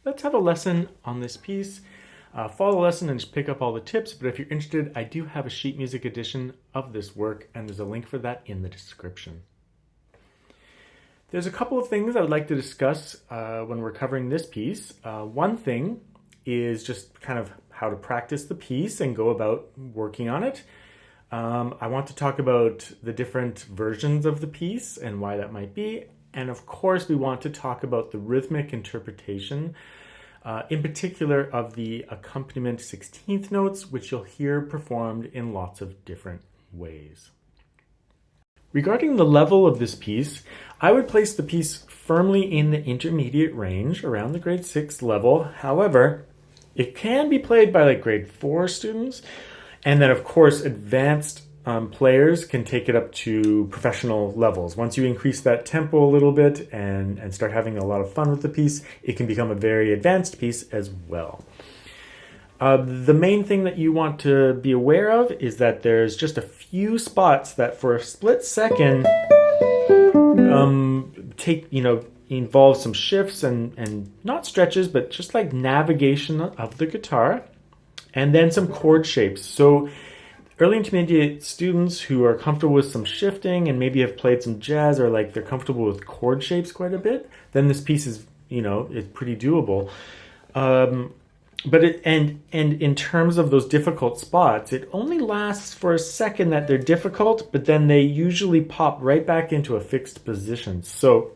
Let's have a lesson on this piece. Follow the lesson and just pick up all the tips, but if you're interested, I do have a sheet music edition of this work, and there's a link for that in the description. There's a couple of things I would like to discuss when we're covering this piece. One thing is just kind of how to practice the piece and go about working on it. I want to talk about the different versions of the piece and why that might be. And of course, we want to talk about the rhythmic interpretation, in particular of the accompaniment 16th notes, which you'll hear performed in lots of different ways. Regarding the level of this piece, I would place the piece firmly in the intermediate range, around the grade 6 level. However, it can be played by like grade 4 students, and then of course advanced players can take it up to professional levels. Once you increase that tempo a little bit and start having a lot of fun with the piece, it can become a very advanced piece as well. The main thing that you want to be aware of is that there's just a few spots that for a split second involve some shifts and not stretches, but just like navigation of the guitar, and then some chord shapes. So early intermediate students who are comfortable with some shifting and maybe have played some jazz or like they're comfortable with chord shapes quite a bit, then this piece is, is pretty doable. But in terms of those difficult spots, it only lasts for a second that they're difficult, but then they usually pop right back into a fixed position. So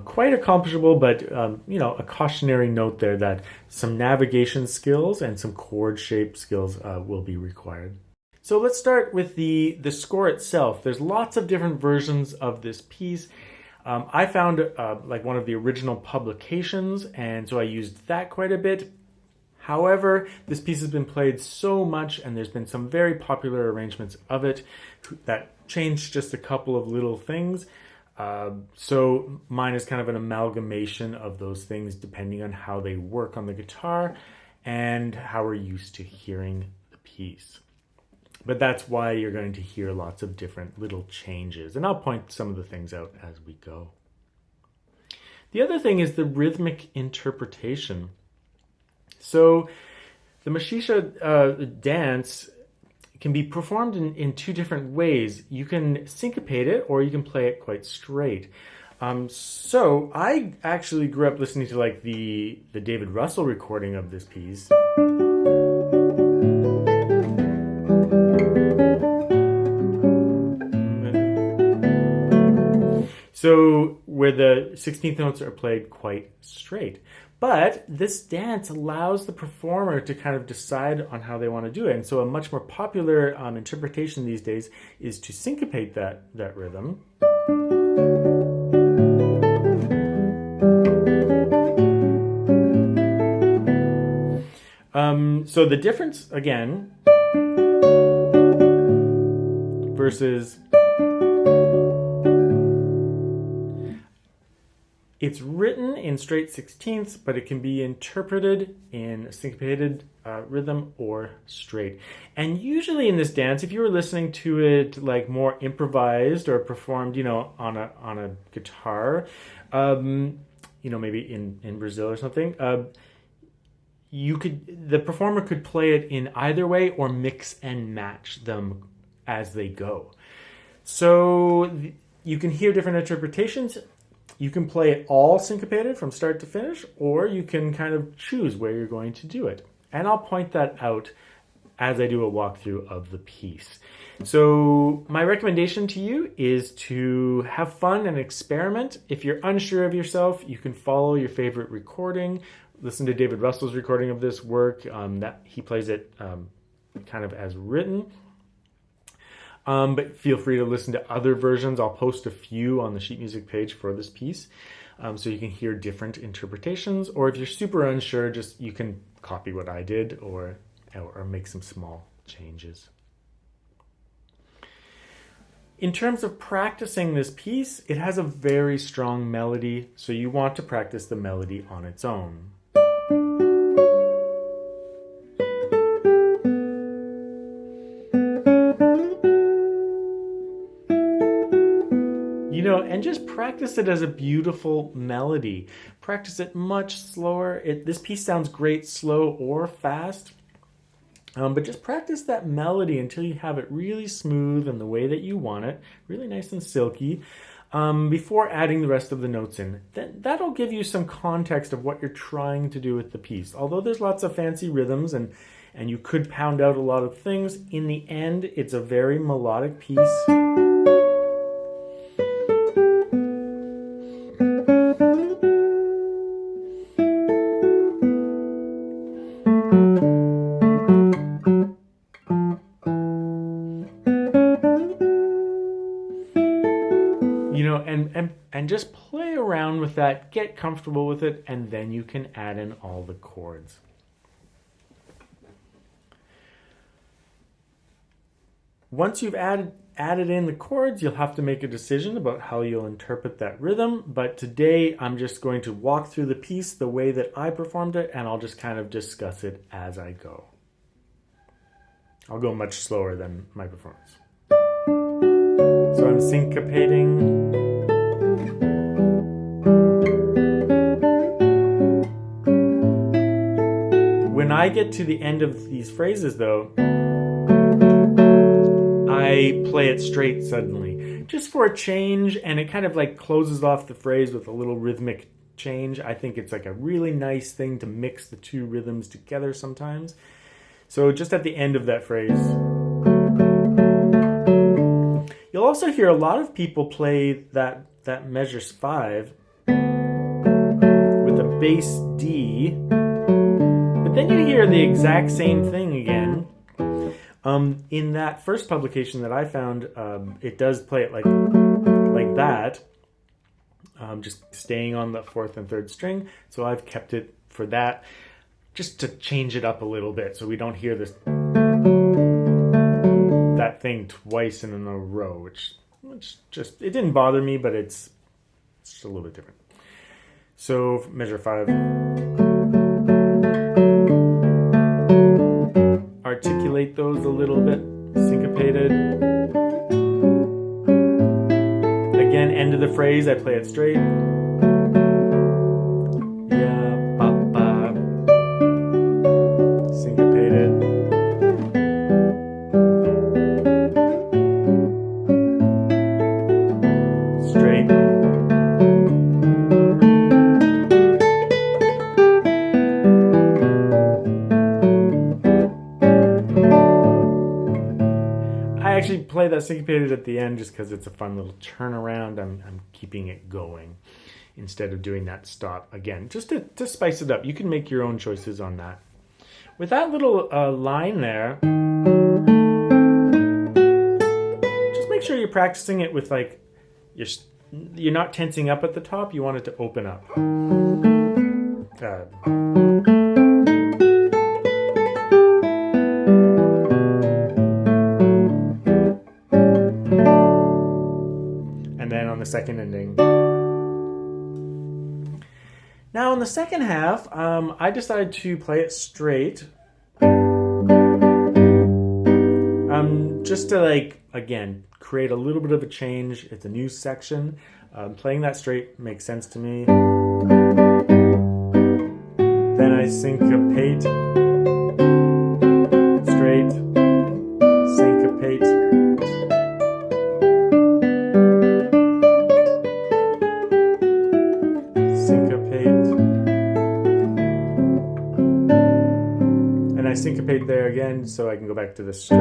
quite accomplishable, but a cautionary note there that some navigation skills and some chord shape skills will be required. So let's start with the score itself. There's lots of different versions of this piece. I found like one of the original publications, and so I used that quite a bit. However, this piece has been played so much, and there's been some very popular arrangements of it that changed just a couple of little things. So mine is kind of an amalgamation of those things depending on how they work on the guitar and how we're used to hearing the piece. But that's why you're going to hear lots of different little changes, and I'll point some of the things out as we go. The other thing is the rhythmic interpretation. So the Maxixe dance can be performed in two different ways. You can syncopate it or you can play it quite straight. So I actually grew up listening to like the David Russell recording of this piece. So where the 16th notes are played quite straight. But this dance allows the performer to kind of decide on how they want to do it. And so a much more popular interpretation these days is to syncopate that rhythm. So the difference, again, versus it's written in straight 16ths, but it can be interpreted in syncopated rhythm or straight. And usually in this dance, if you were listening to it like more improvised or performed, on a guitar, maybe in Brazil or something, the performer could play it in either way or mix and match them as they go. So you can hear different interpretations. You can play it all syncopated from start to finish, or you can kind of choose where you're going to do it. And I'll point that out as I do a walkthrough of the piece. So my recommendation to you is to have fun and experiment. If you're unsure of yourself, you can follow your favorite recording. Listen to David Russell's recording of this work. That he plays it kind of as written. But feel free to listen to other versions. I'll post a few on the sheet music page for this piece, so you can hear different interpretations. Or if you're super unsure, you can copy what I did or make some small changes. In terms of practicing this piece, it has a very strong melody, so you want to practice the melody on its own. And just practice it as a beautiful melody. Practice it much slower. This piece sounds great slow or fast. But just practice that melody until you have it really smooth and the way that you want it, really nice and silky, before adding the rest of the notes in. That'll give you some context of what you're trying to do with the piece. Although there's lots of fancy rhythms and you could pound out a lot of things, in the end, it's a very melodic piece. And just play around with that, get comfortable with it, and then you can add in all the chords. Once you've added in the chords, you'll have to make a decision about how you'll interpret that rhythm. But today, I'm just going to walk through the piece the way that I performed it, and I'll just kind of discuss it as I go. I'll go much slower than my performance. So I'm syncopating. When I get to the end of these phrases, though, I play it straight suddenly, just for a change, and it kind of like closes off the phrase with a little rhythmic change. I think it's like a really nice thing to mix the two rhythms together sometimes. So just at the end of that phrase, you'll also hear a lot of people play that measure 5 with a bass D. Then you hear the exact same thing again. In that first publication that I found, it does play it like that, just staying on the 4th and 3rd string. So I've kept it for that, just to change it up a little bit, so we don't hear that thing twice in a row, which just it didn't bother me, but it's just a little bit different. So measure 5. Articulate those a little bit, syncopated. Again, end of the phrase, I play it straight. Yeah, ba ba. Syncopated. Straight. Play that syncopated at the end just because it's a fun little turnaround. I'm keeping it going instead of doing that stop again, just to spice it up. You can make your own choices on that. With that little line there, just make sure you're practicing it with like you're not tensing up at the top. You want it to open up. Second ending. Now in the second half, I decided to play it straight, just to again create a little bit of a change. It's a new section. Playing that straight makes sense to me. Then I syncopate, straight, syncopate. Syncopate. syncopate there again so I can go back to the straight.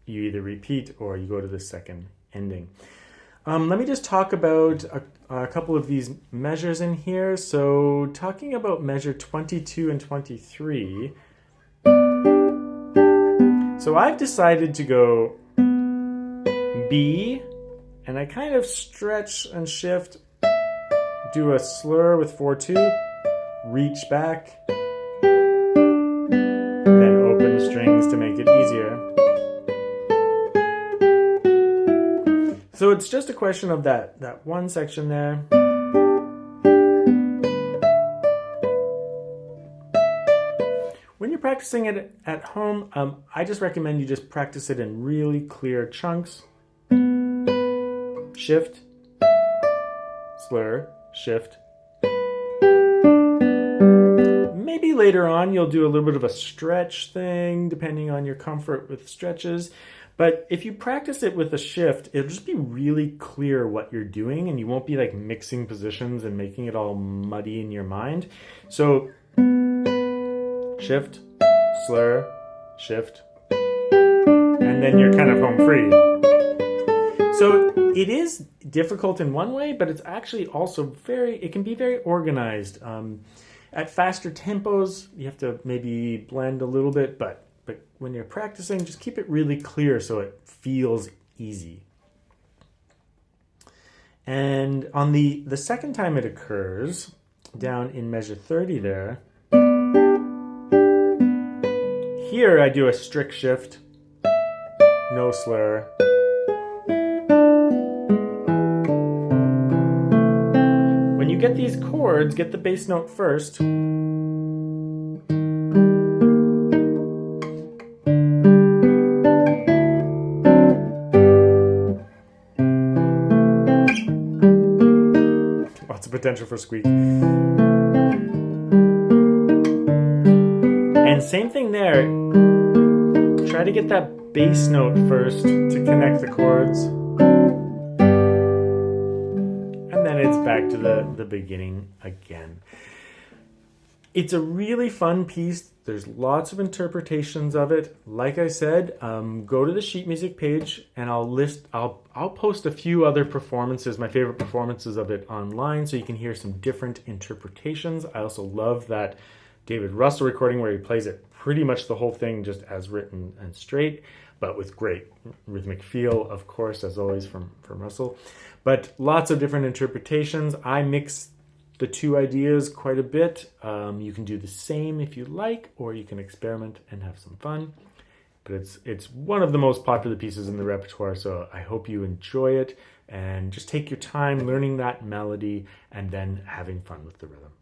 You either repeat or you go to the second ending. Let me just talk about a couple of these measures in here. So talking about measure 22 and 23. So I've decided to go B, and I kind of stretch and shift, do a slur with 4-2, reach back, then open the strings to make it easier. So it's just a question of that one section there. When you're practicing it at home, I just recommend you just practice it in really clear chunks. Shift, slur, shift. Maybe later on you'll do a little bit of a stretch thing, depending on your comfort with stretches. But if you practice it with a shift, it'll just be really clear what you're doing, and you won't be like mixing positions and making it all muddy in your mind. So shift, slur, shift, and then you're kind of home free. So it is difficult in one way, but it's actually also it can be very organized. At faster tempos, you have to maybe blend a little bit, but when you're practicing, just keep it really clear so it feels easy. And on the second time it occurs, down in measure 30 there, here I do a strict shift, no slur. When you get these chords, get the bass note first. Potential for squeak. And same thing there. Try to get that bass note first to connect the chords. And then it's back to the beginning again. It's a really fun piece. There's lots of interpretations of it. Like I said, go to the sheet music page and I'll post a few other performances, my favorite performances of it online, so you can hear some different interpretations. I also love that David Russell recording where he plays it pretty much the whole thing just as written and straight, but with great rhythmic feel, of course, as always from Russell. But lots of different interpretations. I mix the two ideas quite a bit. You can do the same if you like, or you can experiment and have some fun. But it's one of the most popular pieces in the repertoire, so I hope you enjoy it and just take your time learning that melody and then having fun with the rhythm.